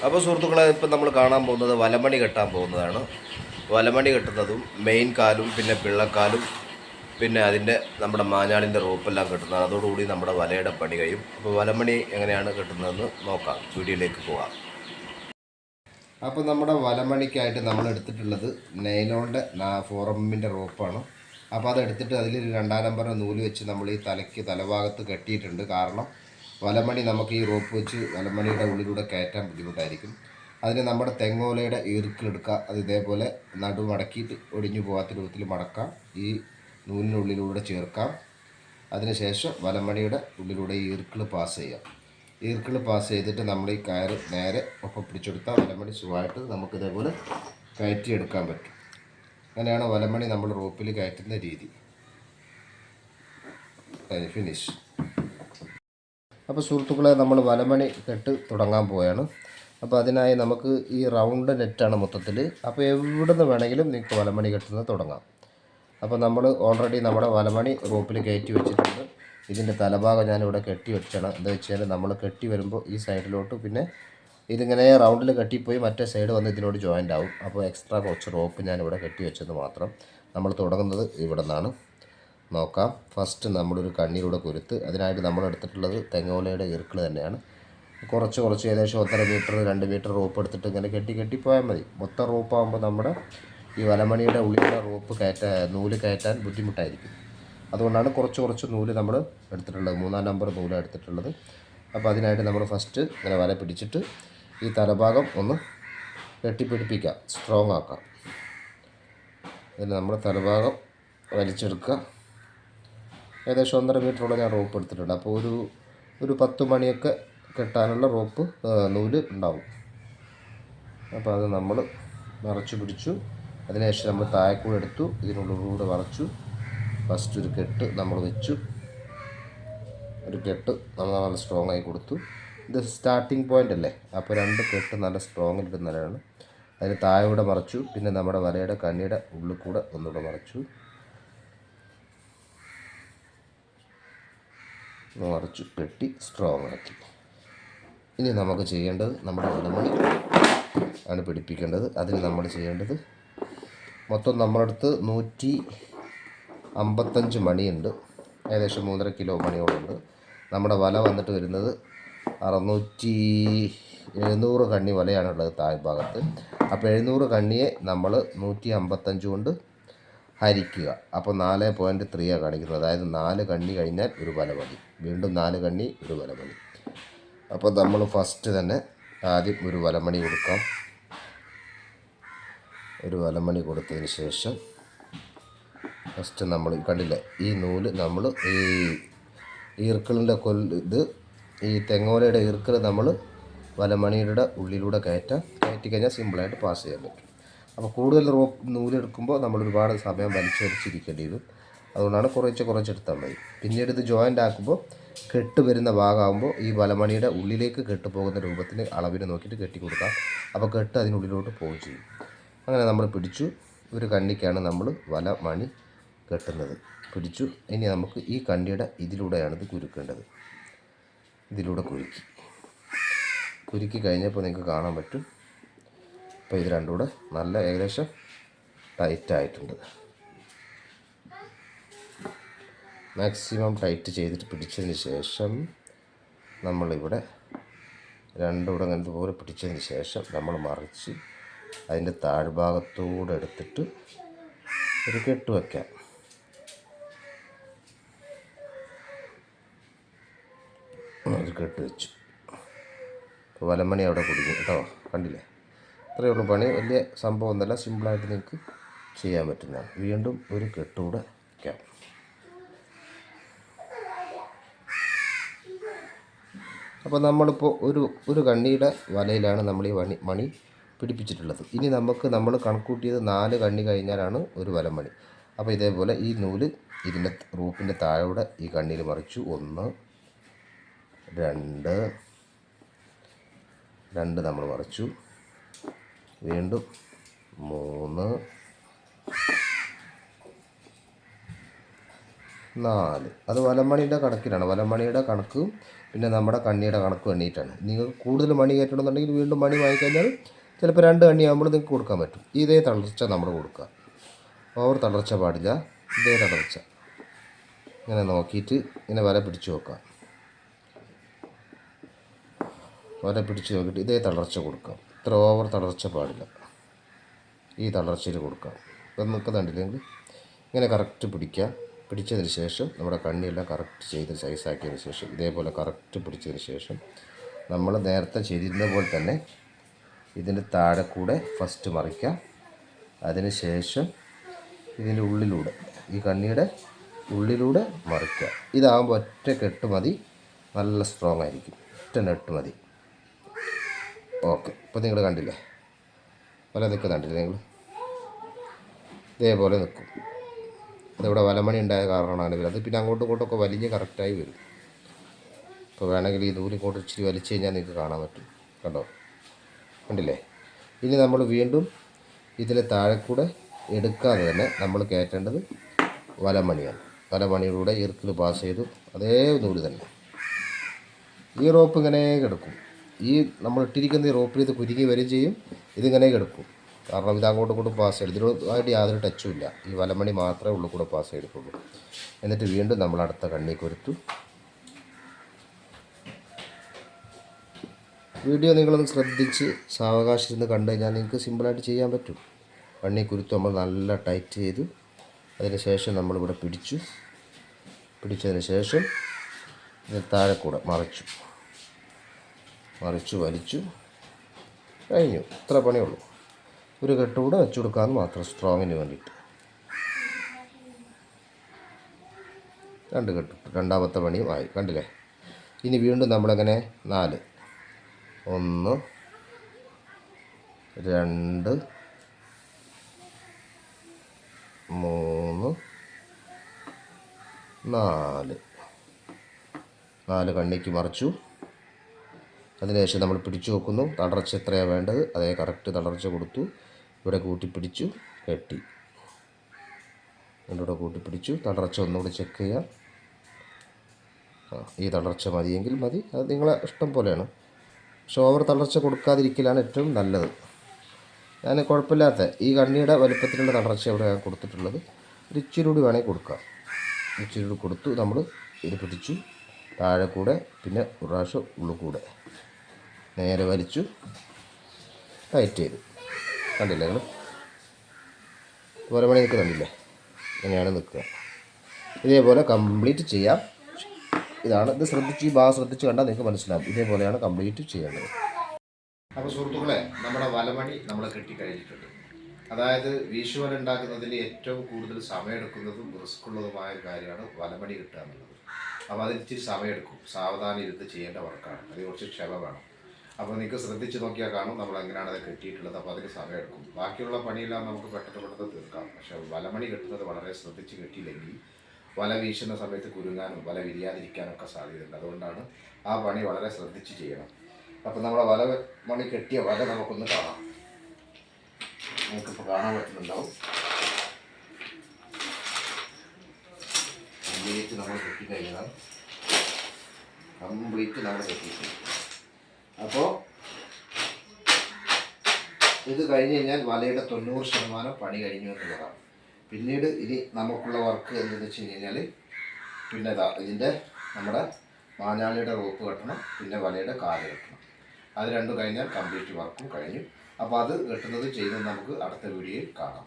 അപ്പോൾ സുഹൃത്തുക്കളെ, ഇപ്പം നമ്മൾ കാണാൻ പോകുന്നത് വലമണി കെട്ടാൻ പോകുന്നതാണ്. വലമണി കെട്ടുന്നതും മെയിൻ കാലും പിന്നെ പിള്ളക്കാലും പിന്നെ അതിൻ്റെ നമ്മുടെ മാഞ്ഞാളിൻ്റെ റോപ്പെല്ലാം കെട്ടുന്നതാണ്. അതോടുകൂടി നമ്മുടെ വലയുടെ പണി കഴിയും. അപ്പോൾ വലമണി എങ്ങനെയാണ് കെട്ടുന്നതെന്ന് നോക്കാം, വീഡിയോയിലേക്ക് പോകാം. അപ്പോൾ നമ്മുടെ വലമണിക്കായിട്ട് നമ്മൾ എടുത്തിട്ടുള്ളത് നൈലോണിൻ്റെ 4mm റോപ്പാണ്. അപ്പോൾ അതെടുത്തിട്ട് അതിൽ 2 നമ്പർ നൂല് വെച്ച് നമ്മൾ ഈ തലഭാഗത്ത് കെട്ടിയിട്ടുണ്ട്. കാരണം വലമണി നമുക്ക് ഈ റോപ്പ് വെച്ച് വലമണിയുടെ ഉള്ളിലൂടെ കയറ്റാൻ ബുദ്ധിമുട്ടായിരിക്കും. അതിന് നമ്മുടെ തെങ്ങോലയുടെ ഈർക്കിലെടുക്കുക. അത് ഇതേപോലെ നടു മടക്കിയിട്ട് ഒടിഞ്ഞു പോകാത്ത രൂപത്തിൽ മടക്കാം. ഈ നൂലിനുള്ളിലൂടെ ചേർക്കാം. അതിനുശേഷം വലമണിയുടെ ഉള്ളിലൂടെ ഈ ഈർക്കിൾ പാസ് ചെയ്യാം. ഈർക്കിൾ പാസ് ചെയ്തിട്ട് നമ്മൾ ഈ കയറ് നേരെ ഒപ്പം പിടിച്ചെടുത്താൽ വലമണി സുഖമായിട്ട് നമുക്ക് ഇതേപോലെ കയറ്റിയെടുക്കാൻ പറ്റും. അങ്ങനെയാണ് വലമണി നമ്മൾ റോപ്പിൽ കയറ്റുന്ന രീതി. ഫിനിഷ്. അപ്പോൾ സുഹൃത്തുക്കളെ, നമ്മൾ വലമണി കെട്ട് തുടങ്ങാൻ പോവുകയാണ്. അപ്പോൾ അതിനായി നമുക്ക് ഈ റൗണ്ട് നെറ്റാണ് മൊത്തത്തിൽ. അപ്പോൾ എവിടെ നിന്ന് വേണമെങ്കിലും നിങ്ങൾക്ക് വലമണി കെട്ടുന്നത് തുടങ്ങാം. അപ്പോൾ നമ്മൾ ഓൾറെഡി നമ്മുടെ വലമണി റോപ്പിൽ കയറ്റി വെച്ചിട്ടുണ്ട്. ഇതിൻ്റെ തലഭാഗം ഞാനിവിടെ കെട്ടി വെച്ചാണ്. എന്താ വെച്ചാൽ നമ്മൾ കെട്ടി വരുമ്പോൾ ഈ സൈഡിലോട്ട് പിന്നെ ഇതിങ്ങനെ റൗണ്ടിൽ കെട്ടിപ്പോയി മറ്റേ സൈഡ് വന്ന് ഇതിനോട് ജോയിൻ്റ് ആവും. അപ്പോൾ എക്സ്ട്രാ കുറച്ച് റോപ്പ് ഞാനിവിടെ കെട്ടി വെച്ചത് മാത്രം. നമ്മൾ തുടങ്ങുന്നത് ഇവിടെ നിന്നാണ്. നോക്കാം. ഫസ്റ്റ് നമ്മളൊരു കണ്ണിലൂടെ കുരുത്ത്. അതിനായിട്ട് നമ്മൾ എടുത്തിട്ടുള്ളത് തെങ്ങോലയുടെ ഈർക്കിൾ തന്നെയാണ്. കുറച്ച് ഏകദേശം 1.5 മീറ്റർ 2 മീറ്റർ റോപ്പ് എടുത്തിട്ട് ഇങ്ങനെ കെട്ടിപ്പോയാൽ മതി. മൊത്തം റോപ്പാകുമ്പോൾ നമ്മുടെ ഈ വലമണിയുടെ ഉള്ളിലുള്ള നൂല് കയറ്റാൻ ബുദ്ധിമുട്ടായിരിക്കും. അതുകൊണ്ടാണ് കുറച്ച് നൂല് നമ്മൾ എടുത്തിട്ടുള്ളത്. 3-ാം നമ്പർ നൂലാണ് എടുത്തിട്ടുള്ളത്. അപ്പോൾ അതിനായിട്ട് നമ്മൾ ഫസ്റ്റ് ഇങ്ങനെ വല പിടിച്ചിട്ട് ഈ തലഭാഗം ഒന്ന് കെട്ടിപ്പിടിപ്പിക്കാം, സ്ട്രോങ് ആക്കാം. അതിന് നമ്മൾ തലഭാഗം വലിച്ചെടുക്കുക. ഏകദേശം 1.5 മീറ്ററോളം ഞാൻ റോപ്പ് എടുത്തിട്ടുണ്ട്. അപ്പോൾ ഒരു 10 മണിയൊക്കെ കെട്ടാനുള്ള റോപ്പ് നൂല് ഉണ്ടാവും. അപ്പോൾ അത് നമ്മൾ മറച്ചു പിടിച്ചു. അതിനുശേഷം നമ്മൾ താഴെക്കൂടെ എടുത്തു, ഇതിനുള്ളിലൂടെ വളച്ചു. ഫസ്റ്റ് ഒരു കെട്ട് നമ്മൾ വെച്ചു. ഒരു കെട്ട് നമ്മൾ നല്ല സ്ട്രോങ് ആയി കൊടുത്തു. ഇത് സ്റ്റാർട്ടിങ് പോയിൻ്റ് അല്ലേ, അപ്പോൾ 2 കെട്ട് നല്ല സ്ട്രോങ്ങിൽ ഇടുന്നതാണ്. അതിന് താഴെയൂടെ മറച്ചു. പിന്നെ നമ്മുടെ വലയുടെ കണ്ണിയുടെ ഉള്ളിൽ കൂടെ ഒന്നുകൂടെ മറച്ചു. കെട്ടി സ്ട്രോങ് ആക്കി. ഇനി നമുക്ക് ചെയ്യേണ്ടത് നമ്മുടെ വലമണി ആണ് പിടിപ്പിക്കേണ്ടത്. അതിന് നമ്മൾ ചെയ്യേണ്ടത് മൊത്തം നമ്മളടുത്ത് 155 മണിയുണ്ട്. ഏകദേശം 3.5 കിലോ മണിയോളുണ്ട്. നമ്മുടെ വല വന്നിട്ട് വരുന്നത് 700 കണ്ണി വലയാണുള്ളത് താഴ്ഭാഗത്ത്. അപ്പോൾ 700 കണ്ണിയെ നമ്മൾ 155 കൊണ്ട് ഹരിക്കുക. അപ്പോൾ 4.3 കാണിക്കുന്നത്. അതായത് 4 കണ്ണി കഴിഞ്ഞാൽ ഒരു വലമണി, വീണ്ടും 4 കണ്ണി ഒരു വലമണി. അപ്പോൾ നമ്മൾ ഫസ്റ്റ് തന്നെ ആദ്യം ഒരു വലമണി കൊടുക്കാം. ഒരു വലമണി കൊടുത്തതിന് ശേഷം ഫസ്റ്റ് നമ്മൾ കണ്ടില്ലേ, ഈ നൂല് നമ്മൾ ഈ ഈർക്കിളിൻ്റെ ഈ തെങ്ങോലയുടെ ഈർക്കിൾ നമ്മൾ വലമണിയുടെ ഉള്ളിലൂടെ കയറ്റി കഴിഞ്ഞാൽ സിമ്പിളായിട്ട് പാസ് ചെയ്യാൻ പറ്റും. അപ്പോൾ കൂടുതൽ നൂലെടുക്കുമ്പോൾ നമ്മൾ ഒരുപാട് സമയം വലിച്ചടിച്ചിരിക്കേണ്ടി വരും. അതുകൊണ്ടാണ് കുറച്ചെടുത്താൽ മതി. പിന്നീട് ഇത് ജോയിൻ്റ് ആക്കുമ്പോൾ കെട്ട് വരുന്ന ഭാഗമാകുമ്പോൾ ഈ വലമണിയുടെ ഉള്ളിലേക്ക് കെട്ട് പോകുന്ന രൂപത്തിന് അളവിന് നോക്കിയിട്ട് കെട്ടി കൊടുക്കാം. അപ്പോൾ കെട്ട് അതിനുള്ളിലോട്ട് പോവുകയും ചെയ്യും. അങ്ങനെ നമ്മൾ പിടിച്ചു. ഒരു കണ്ണിക്കാണ് നമ്മൾ വലമണി കെട്ടുന്നത്. പിടിച്ചു. ഇനി നമുക്ക് ഈ കണ്ണിയുടെ ഇതിലൂടെയാണ് ഇത് കുരുക്കേണ്ടത്. ഇതിലൂടെ കുരുക്കി കഴിഞ്ഞപ്പോൾ നിങ്ങൾക്ക് കാണാൻ പറ്റും. അപ്പോൾ ഇത് രണ്ടും കൂടെ നല്ല ഏകദേശം ടൈറ്റായിട്ടുണ്ട്. മാക്സിമം ടൈറ്റ് ചെയ്തിട്ട് പിടിച്ചതിന് ശേഷം നമ്മളിവിടെ രണ്ടും കൂടെ അങ്ങനത്തെ പോലെ പിടിച്ചതിന് ശേഷം നമ്മൾ മറിച്ച് അതിൻ്റെ താഴ്ഭാഗത്തൂടെ എടുത്തിട്ട് ഒരു കെട്ട് വയ്ക്കാം. ഒരു കെട്ട് വെച്ചു. വലമണി അവിടെ കുടുങ്ങി കേട്ടോ, കണ്ടില്ലേ? ഇത്രയേ ഉള്ളൂ പണി. വലിയ സംഭവം ഒന്നുമല്ല, സിമ്പിളായിട്ട് നിങ്ങൾക്ക് ചെയ്യാൻ പറ്റുന്നതാണ്. വീണ്ടും ഒരു കെട്ടുകൂടെ വയ്ക്കാം. അപ്പോൾ നമ്മളിപ്പോൾ ഒരു കണ്ണിയുടെ വലയിലാണ് നമ്മൾ ഈ മണി പിടിപ്പിച്ചിട്ടുള്ളത്. ഇനി നമ്മൾ കണക്കൂട്ടിയത് 4 കണ്ണി കഴിഞ്ഞാലാണ് ഒരു വലമണി. അപ്പോൾ ഇതേപോലെ ഈ നൂല് ഇതിൻ്റെ റൂപ്പിൻ്റെ താഴെ ഈ കണ്ണിയിൽ മറിച്ചു. 1 2 നമ്മൾ മറിച്ചു. വീണ്ടും 3 4. അത് വലമണിയുടെ കണക്കിലാണ്. വലമണിയുടെ കണക്കും പിന്നെ നമ്മുടെ കണ്ണിയുടെ കണക്കും എണ്ണീറ്റാണ്. നിങ്ങൾക്ക് കൂടുതൽ മണി കയറ്റണമെന്നുണ്ടെങ്കിൽ വീണ്ടും മണി വാങ്ങിക്കഴിഞ്ഞാൽ ചിലപ്പോൾ 2 കണ്ണിയാകുമ്പോൾ നിങ്ങൾക്ക് കൊടുക്കാൻ പറ്റും. ഇതേ തളർച്ച നമ്മൾ കൊടുക്കുക. ഓവർ തളർച്ച പാടില്ല. ഇതേ തളർച്ച ഇങ്ങനെ നോക്കിയിട്ട് ഇങ്ങനെ വല പിടിച്ച് നോക്കാം. വല പിടിച്ച് നോക്കിയിട്ട് ഇതേ തളർച്ച കൊടുക്കാം. ഇത്ര ഓവർ തളർച്ച പാടില്ല. ഈ തളർച്ചയിൽ കൊടുക്കാം. ഇപ്പം നിൽക്കുന്നുണ്ടില്ലെങ്കിൽ ഇങ്ങനെ കറക്റ്റ് പിടിക്കുക. പിടിച്ചതിന് ശേഷം നമ്മുടെ കണ്ണിയെല്ലാം കറക്റ്റ് ചെയ്ത് സൈസാക്കിയതിന് ശേഷം ഇതേപോലെ കറക്റ്റ് പിടിച്ചതിന് ശേഷം നമ്മൾ നേരത്തെ ചെയ്തിരുന്ന പോലെ തന്നെ ഇതിൻ്റെ താഴെ കൂടെ ഫസ്റ്റ് മറിക്കാം. അതിന് ശേഷം ഇതിൻ്റെ ഉള്ളിലൂടെ ഈ കണ്ണിയുടെ ഉള്ളിലൂടെ മറിക്കുക. ഇതാകുമ്പോൾ ഒറ്റ കെട്ട് മതി. നല്ല സ്ട്രോങ് ആയിരിക്കും. ഒറ്റ നെട്ട് മതി. ഓക്കെ, ഇപ്പോൾ നിങ്ങൾ കണ്ടില്ലേ വല നിൽക്കുന്നുണ്ടില്ലേ നിങ്ങൾ? ഇതേപോലെ നിൽക്കും. അതിവിടെ വലമണി ഉണ്ടായ കാരണമാണെങ്കിൽ അത് പിന്നെ അങ്ങോട്ടും ഇങ്ങോട്ടൊക്കെ വലിഞ്ഞ് കറക്റ്റായി വരും. ഇപ്പോൾ വേണമെങ്കിൽ ഈ നൂല് ഇങ്ങോട്ട് ഇച്ചിരി വലിച്ചു കഴിഞ്ഞാൽ നിങ്ങൾക്ക് കാണാൻ പറ്റും. കണ്ടോ? കണ്ടില്ലേ? ഇനി നമ്മൾ വീണ്ടും ഇതിൽ താഴെ കൂടെ എടുക്കാതെ തന്നെ നമ്മൾ കയറ്റേണ്ടത് വലമണിയാണ്. വലമണിയിലൂടെ ഇറുക്കിൽ പാസ് ചെയ്തു അതേ നൂല് തന്നെ. ഈ റോപ്പ് ഇങ്ങനെ കിടക്കും. ഈ നമ്മൾ ഇട്ടിരിക്കുന്ന ഈ റോപ്പിൽ ഇത് കുരുങ്ങി വരികയും ചെയ്യും. ഇതിങ്ങനെ കിടക്കും. കാരണം ഇത് അങ്ങോട്ടും ഇങ്ങോട്ടും പാസ് ചെയ്ത് ഇതിനായിട്ട് യാതൊരു ടച്ചും ഇല്ല. ഈ വലമണി മാത്രമേ ഉള്ളൂ കൂടെ പാസ് ചെയ്തിട്ടുള്ളൂ. എന്നിട്ട് വീണ്ടും നമ്മൾ അടുത്ത കണ്ണി കൊരുത്തു. വീഡിയോ നിങ്ങളൊന്ന് ശ്രദ്ധിച്ച് സാവകാശം ഇരുന്ന് കണ്ടു കഴിഞ്ഞാൽ നിങ്ങൾക്ക് സിമ്പിളായിട്ട് ചെയ്യാൻ പറ്റും. കണ്ണി കുരുത്ത് നമ്മൾ നല്ല ടൈറ്റ് ചെയ്തു. അതിന് ശേഷം നമ്മളിവിടെ പിടിച്ചതിന് ശേഷം ഇതിന് താഴെ കൂടെ മറിച്ചു വലിച്ചു കഴിഞ്ഞു. ഇത്ര പണിയുള്ളൂ. ഒരു കെട്ടുകൂടെ വെച്ചു കൊടുക്കാമെന്ന് മാത്രം സ്ട്രോങ്ങിന് വേണ്ടിയിട്ട്. 2 കെട്ട്. രണ്ടാമത്തെ പണിയും ആയി. കണ്ടില്ലേ? ഇനി വീണ്ടും നമ്മളങ്ങനെ 4 1 2 3 4 കണ്ണിക്ക് മറിച്ചു. അതിനുശേഷം നമ്മൾ പിടിച്ചു നോക്കുന്നു. തളർച്ച എത്രയാണ് വേണ്ടത് അതേ കറക്റ്റ് തളർച്ച കൊടുത്തു. ഇവിടെ കൂട്ടിപ്പിടിച്ചു കെട്ടി. ഇവിടെ കൂട്ടിപ്പിടിച്ചു. തളർച്ച ഒന്നുകൂടി ചെക്ക് ചെയ്യാം. ഈ തളർച്ച മതിയെങ്കിൽ മതി. അത് നിങ്ങളെ ഇഷ്ടം പോലെയാണ്. പക്ഷെ ഓവർ തളർച്ച കൊടുക്കാതിരിക്കലാണ് ഏറ്റവും നല്ലത്. ഞാൻ കുഴപ്പമില്ലാത്ത ഈ കണ്ണിയുടെ വലുപ്പത്തിലുള്ള തളർച്ച ഇവിടെ ഞാൻ കൊടുത്തിട്ടുള്ളത്. ഒരു ഇച്ചിരി കൂടി വേണമെങ്കിൽ കൊടുക്കാം. ഇച്ചിരി കൂടി കൊടുത്തു. നമ്മൾ ഇത് പിടിച്ചു താഴെ കൂടെ പിന്നെ ഒരു പ്രാവശ്യം ഉള്ളിൽ കൂടെ നേരെ വലിച്ചു ടൈറ്റ് ചെയ്തു. കണ്ടില്ലേ നിങ്ങൾ? വലമണി നിൽക്കുന്നുണ്ടില്ലേ? ഇങ്ങനെയാണ് നിൽക്കുക. ഇതേപോലെ കംപ്ലീറ്റ് ചെയ്യാം. ഇതാണ് ഇത്. ശ്രദ്ധിച്ച് ഈ ഭാഗം ശ്രദ്ധിച്ച് കണ്ടാൽ നിങ്ങൾക്ക് മനസ്സിലാവും. ഇതേപോലെയാണ് കംപ്ലീറ്റ് ചെയ്യേണ്ടത്. അപ്പോൾ സുഹൃത്തുക്കളെ, നമ്മുടെ വലമണി നമ്മൾ കെട്ടിക്കഴിഞ്ഞിട്ടുണ്ട്. അതായത് വീശുവല ഉണ്ടാക്കുന്നതിൽ ഏറ്റവും കൂടുതൽ സമയമെടുക്കുന്നതും റിസ്ക് ഉള്ളതുമായ ഒരു കാര്യമാണ് വലമണി കിട്ടുക എന്നുള്ളത്. അപ്പോൾ അതിന് ഇച്ചിരി സമയമെടുക്കും. സാവധാനം ഇരുന്ന് ചെയ്യേണ്ട വർക്കാണ്. അതിന് കുറച്ച് ക്ഷമ വേണം. അപ്പോൾ നിങ്ങൾക്ക് ശ്രദ്ധിച്ച് നോക്കിയാൽ കാണും നമ്മൾ എങ്ങനെയാണ് അത് കെട്ടിയിട്ടുള്ളത്. അപ്പോൾ അതിന് സമയമെടുക്കും. ബാക്കിയുള്ള പണിയെല്ലാം നമുക്ക് പെട്ടെന്ന് തീർക്കാം. പക്ഷേ വലമണി കെട്ടുന്നത് വളരെ ശ്രദ്ധിച്ച് കെട്ടിയില്ലെങ്കിൽ വല വീശുന്ന സമയത്ത് കുരുങ്ങാനും വല വിരിയാതിരിക്കാനൊക്കെ സാധ്യതയുണ്ട്. അതുകൊണ്ടാണ് ആ പണി വളരെ ശ്രദ്ധിച്ച് ചെയ്യണം. അപ്പോൾ നമ്മുടെ വലമണി കെട്ടിയ വല നമുക്കൊന്ന് കാണാം. നിങ്ങൾക്കിപ്പോൾ കാണാൻ പറ്റുന്നുണ്ടാവും. കംപ്ലീറ്റ് നമ്മൾ കെട്ടിക്കഴിഞ്ഞതാണ്. കംപ്ലീറ്റ് നമ്മൾ കെട്ടിയിട്ടുണ്ട്. അപ്പോൾ ഇത് കഴിഞ്ഞ് കഴിഞ്ഞാൽ വലയുടെ 90% പണി കഴിഞ്ഞു എന്നുള്ളതാണ്. പിന്നീട് ഇനി നമുക്കുള്ള വർക്ക് എന്താണെന്ന് വെച്ച് കഴിഞ്ഞാൽ പിന്നെ ഇതിൻ്റെ നമ്മുടെ മാഞ്ഞാളിയുടെ റോപ്പ് കെട്ടണം. പിന്നെ വലയുടെ കാല് കെട്ടണം. അത് രണ്ടും കഴിഞ്ഞാൽ കംപ്ലീറ്റ് വർക്കും കഴിഞ്ഞു. അപ്പോൾ അത് കെട്ടുന്നത് ചെയ്യുന്നത് നമുക്ക് അടുത്ത വീഡിയോയിൽ കാണാം.